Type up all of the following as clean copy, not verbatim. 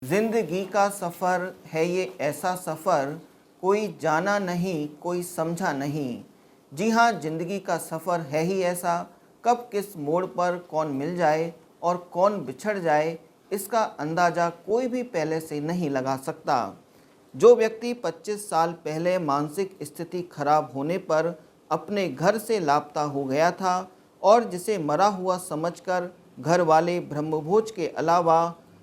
जिंदगी का सफ़र है ये ऐसा सफ़र, कोई जाना नहीं कोई समझा नहीं। जी हाँ, जिंदगी का सफ़र है ही ऐसा, कब किस मोड़ पर कौन मिल जाए और कौन बिछड़ जाए, इसका अंदाज़ा कोई भी पहले से नहीं लगा सकता। जो व्यक्ति 25 साल पहले मानसिक स्थिति खराब होने पर अपने घर से लापता हो गया था और जिसे मरा हुआ समझकर घर वाले ब्रह्मभोज के अलावा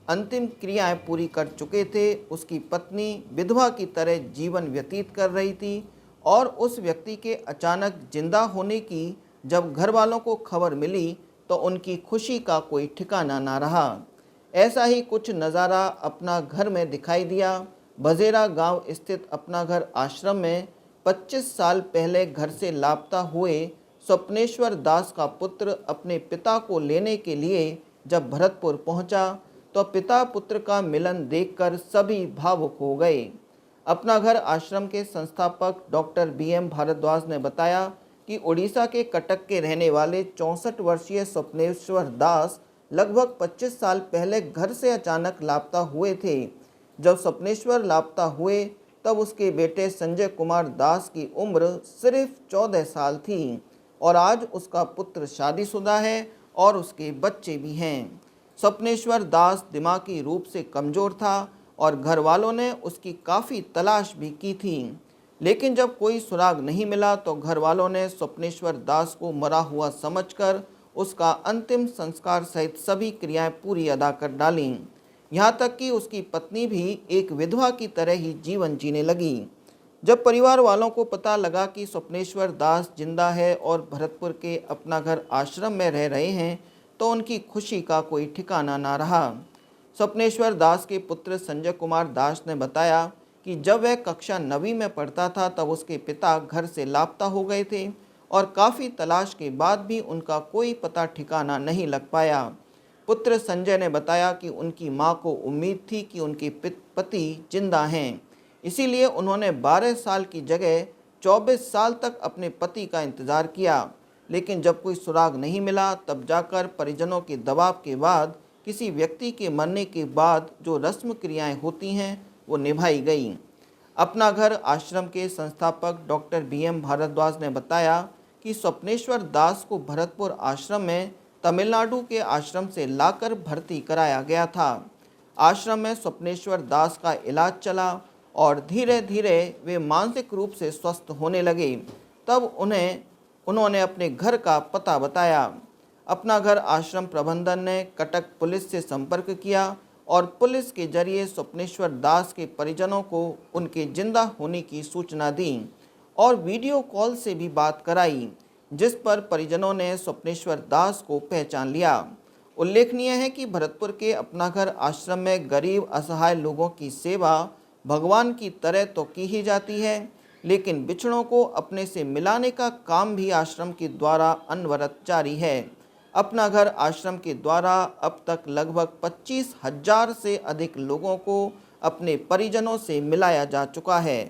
अंतिम क्रियाएं पूरी कर चुके थे, उसकी पत्नी विधवा की तरह जीवन व्यतीत कर रही थी और उस व्यक्ति के अचानक जिंदा होने की जब घर वालों को खबर मिली तो उनकी खुशी का कोई ठिकाना ना रहा। ऐसा ही कुछ नज़ारा अपना घर में दिखाई दिया। बजेरा गांव स्थित अपना घर आश्रम में 25 साल पहले घर से लापता हुए स्वप्नेश्वर दास का पुत्र अपने पिता को लेने के लिए जब भरतपुर पहुंचा तो पिता पुत्र का मिलन देखकर सभी भावुक हो गए। अपना घर आश्रम के संस्थापक डॉक्टर BM भारद्वाज ने बताया कि उड़ीसा के कटक के रहने वाले 64 वर्षीय स्वप्नेश्वर दास लगभग 25 साल पहले घर से अचानक लापता हुए थे। जब स्वप्नेश्वर लापता हुए तब उसके बेटे संजय कुमार दास की उम्र सिर्फ 14 साल थी और आज उसका पुत्र शादीशुदा है और उसके बच्चे भी हैं। स्वप्नेश्वर दास दिमागी रूप से कमज़ोर था और घर वालों ने उसकी काफ़ी तलाश भी की थी, लेकिन जब कोई सुराग नहीं मिला तो घर वालों ने स्वप्नेश्वर दास को मरा हुआ समझकर उसका अंतिम संस्कार सहित सभी क्रियाएं पूरी अदा कर डालीं। यहाँ तक कि उसकी पत्नी भी एक विधवा की तरह ही जीवन जीने लगी। जब परिवार वालों को पता लगा कि स्वप्नेश्वर दास जिंदा है और भरतपुर के अपना घर आश्रम में रह रहे हैं तो उनकी खुशी का कोई ठिकाना ना रहा। स्वप्नेश्वर दास के पुत्र संजय कुमार दास ने बताया कि जब वह कक्षा 9वीं में पढ़ता था तब उसके पिता घर से लापता हो गए थे और काफ़ी तलाश के बाद भी उनका कोई पता ठिकाना नहीं लग पाया। पुत्र संजय ने बताया कि उनकी मां को उम्मीद थी कि उनके पति जिंदा हैं, इसीलिए उन्होंने 12 साल की जगह 24 साल तक अपने पति का इंतज़ार किया, लेकिन जब कोई सुराग नहीं मिला तब जाकर परिजनों के दबाव के बाद किसी व्यक्ति के मरने के बाद जो रस्म क्रियाएं होती हैं वो निभाई गई। अपना घर आश्रम के संस्थापक डॉक्टर BM भारद्वाज ने बताया कि स्वप्नेश्वर दास को भरतपुर आश्रम में तमिलनाडु के आश्रम से लाकर भर्ती कराया गया था। आश्रम में स्वप्नेश्वर दास का इलाज चला और धीरे धीरे वे मानसिक रूप से स्वस्थ होने लगे। तब उन्होंने अपने घर का पता बताया। अपना घर आश्रम प्रबंधन ने कटक पुलिस से संपर्क किया और पुलिस के जरिए स्वप्नेश्वर दास के परिजनों को उनके जिंदा होने की सूचना दी और वीडियो कॉल से भी बात कराई, जिस पर परिजनों ने स्वप्नेश्वर दास को पहचान लिया। उल्लेखनीय है कि भरतपुर के अपना घर आश्रम में गरीब असहाय लोगों की सेवा भगवान की तरह तो की ही जाती है, लेकिन बिछड़ों को अपने से मिलाने का काम भी आश्रम के द्वारा अनवरत जारी है। अपना घर आश्रम के द्वारा अब तक लगभग 25,000 से अधिक लोगों को अपने परिजनों से मिलाया जा चुका है।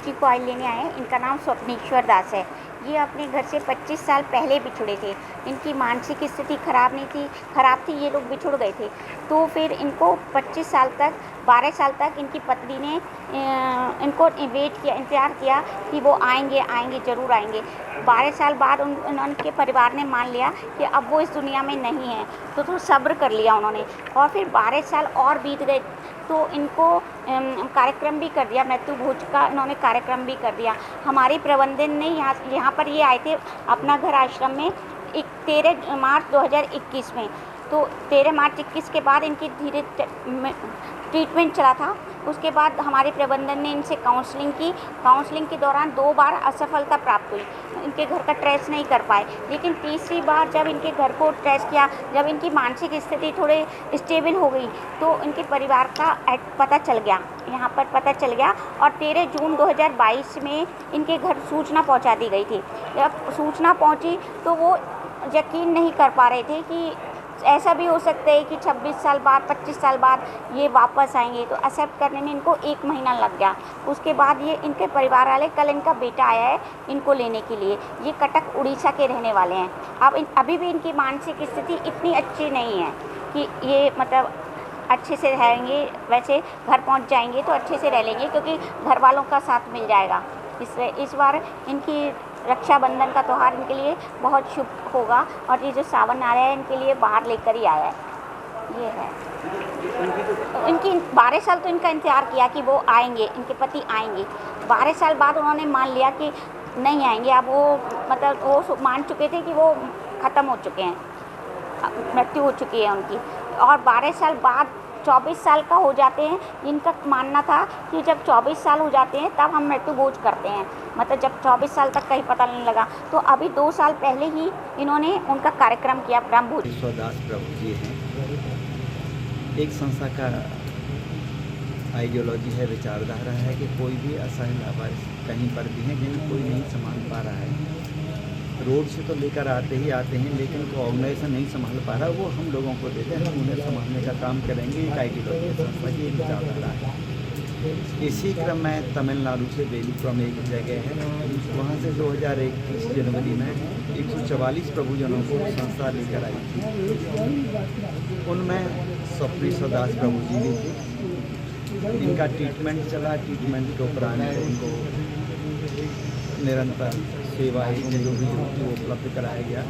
को ऑयल लेने आए हैं। इनका नाम स्वप्नेश्वर दास है। ये अपने घर से 25 साल पहले बिछुड़े थे। इनकी मानसिक स्थिति खराब थी, ये लोग बिछुड़ गए थे। तो फिर इनको 25 साल तक 12 साल तक इनकी पत्नी ने इनको इंतज़ार किया कि वो आएंगे ज़रूर आएंगे। 12 साल बाद उनके परिवार ने मान लिया कि अब वो इस दुनिया में नहीं है, तो सब्र कर लिया उन्होंने और फिर 12 साल और बीत गए तो इनको कार्यक्रम भी कर दिया, मृत्यु भोज का इन्होंने कार्यक्रम भी कर दिया। हमारे प्रबंधन ने यहाँ पर ये आए थे अपना घर आश्रम में 13 मार्च 2021 में। तो 13 मार्च 21 के बाद इनकी ट्रीटमेंट चला था। उसके बाद हमारे प्रबंधन ने इनसे काउंसलिंग की। काउंसलिंग के दौरान 2 बार असफलता प्राप्त हुई, इनके घर का ट्रेस नहीं कर पाए। लेकिन तीसरी बार जब इनके घर को ट्रेस किया, जब इनकी मानसिक स्थिति थोड़े स्टेबल हो गई, तो इनके परिवार का पता चल गया, यहाँ पर पता चल गया। और 13 जून 2022 में इनके घर सूचना पहुँचा दी गई थी। जब सूचना पहुँची तो वो यकीन नहीं कर पा रहे थे कि ऐसा भी हो सकता है कि 26 साल बाद, 25 साल बाद ये वापस आएंगे। तो एक्सेप्ट करने में इनको 1 महीना लग गया। उसके बाद ये इनके परिवार वाले, कल इनका बेटा आया है इनको लेने के लिए। ये कटक उड़ीसा के रहने वाले हैं। अब अभी भी इनकी मानसिक स्थिति इतनी अच्छी नहीं है कि ये मतलब अच्छे से रहेंगे। वैसे घर पहुंच जाएंगे तो अच्छे से रह लेंगे, क्योंकि घर वालों का साथ मिल जाएगा। इसलिए इस बार इनकी रक्षाबंधन का त्यौहार इनके लिए बहुत शुभ होगा। और ये जो सावन आ रहा है इनके लिए बाहर लेकर ही आया है। ये है इनकी 12 साल तो इनका इंतज़ार किया कि वो आएंगे, इनके पति आएंगे। 12 साल बाद उन्होंने मान लिया कि नहीं आएंगे। अब वो मतलब वो मान चुके थे कि वो ख़त्म हो चुके हैं, मृत्यु हो चुकी है उनकी। और 12 साल बाद 24 साल का हो जाते हैं। इनका मानना था कि जब 24 साल हो जाते हैं तब हम मृत्यु भोज करते हैं, मतलब जब 24 साल तक कहीं पता नहीं लगा। तो अभी 2 साल पहले ही इन्होंने उनका कार्यक्रम किया, ब्रह्म भोज। ईश्वरदास प्रभु जी हैं। एक संस्था का आइडियोलॉजी है, विचारधारा है कि कोई भी असहाय लाभार्थी कहीं पर भी हैं जिन्हें कोई नहीं संभाल पा रहा है। रोड से तो लेकर आते हैं, लेकिन कोई ऑर्गेनाइजेशन नहीं संभाल पा रहा, वो हम लोगों को देते हैं, हम उन्हें संभालने का काम करेंगे। एक आइडियोलॉजी संस्था की एक विचारधारा है। इसी क्रम में तमिलनाडु से बेलूपुरम एक जगह है, वहाँ से 2021 जनवरी में 144 प्रभुजनों को संस्था लेकर आई थी। उनमें स्वप्नेश्वर दास प्रभु जी भी थे। इनका ट्रीटमेंट चला। ट्रीटमेंट के उपरांत उनको निरंतर सेवाएं जो भी होती वो उपलब्ध कराया गया।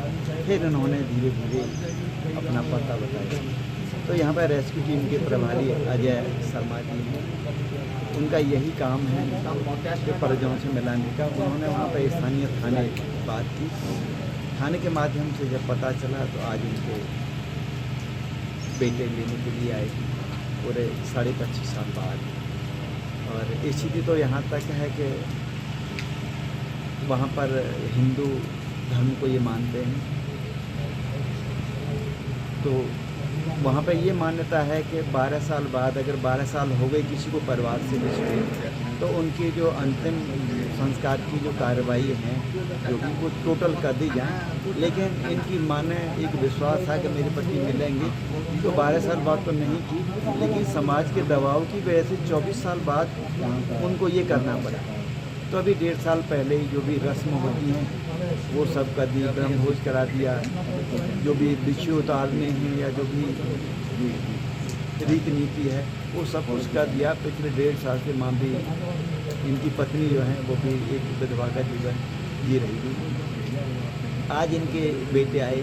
फिर उन्होंने धीरे धीरे अपना पता बताया। तो यहाँ पर रेस्क्यू टीम के प्रभारी अजय शर्मा जी हैं। उनका यही काम है कि परिजनों से मिलाने का। उन्होंने वहाँ पर स्थानीय थाने बात की। थाने के माध्यम से जब पता चला तो आज उनके बेटे लेने के लिए आए, पूरे 25.5 साल बाद। और स्थिति तो यहाँ तक है कि वहाँ पर हिंदू धर्म को ये मानते हैं, तो वहाँ पर ये मान्यता है कि 12 साल बाद, अगर 12 साल हो गए किसी को परिवार से बिछड़े, तो उनकी जो अंतिम संस्कार की जो कार्रवाई है जो कि वो टोटल कर दी जाए। लेकिन इनकी माने एक विश्वास था कि मेरे पति मिलेंगे, तो 12 साल बाद तो नहीं की, लेकिन समाज के दबाव की वजह से 24 साल बाद उनको ये करना पड़ा। तो अभी 1.5 साल पहले ही जो भी रस्म होती हैं वो सब कर दी, ब्रह्म भोज करा दिया। जो भी बिच्छू उतारने हैं या जो भी रीति नीति है वो सब कुछ कर दिया। पिछले 1.5 साल से माँ भी, इनकी पत्नी जो है वो भी एक विधवा का जीवन जी रही थी। आज इनके बेटे आए,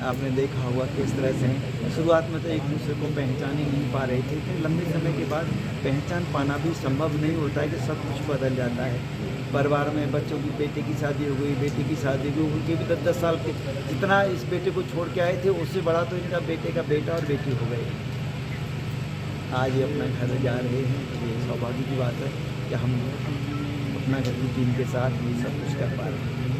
आपने देखा होगा किस तरह से शुरुआत में तो एक दूसरे को पहचान ही नहीं पा रहे थे, लेकिन लंबे समय के बाद पहचान पाना भी संभव नहीं होता है कि सब कुछ बदल जाता है। परिवार में बच्चों की, बेटे की शादी हो गई, बेटी की शादी हो गई, उनके भी 10-10 साल के, जितना इस बेटे को छोड़ के आए थे उससे बड़ा तो इनका बेटे का बेटा और बेटी हो गए। आज ये अपना घर जा रहे हैं। ये सौभाग्य की बात है कि हम अपना घर की टीम के साथ ये सब कुछ कर पा रहे हैं।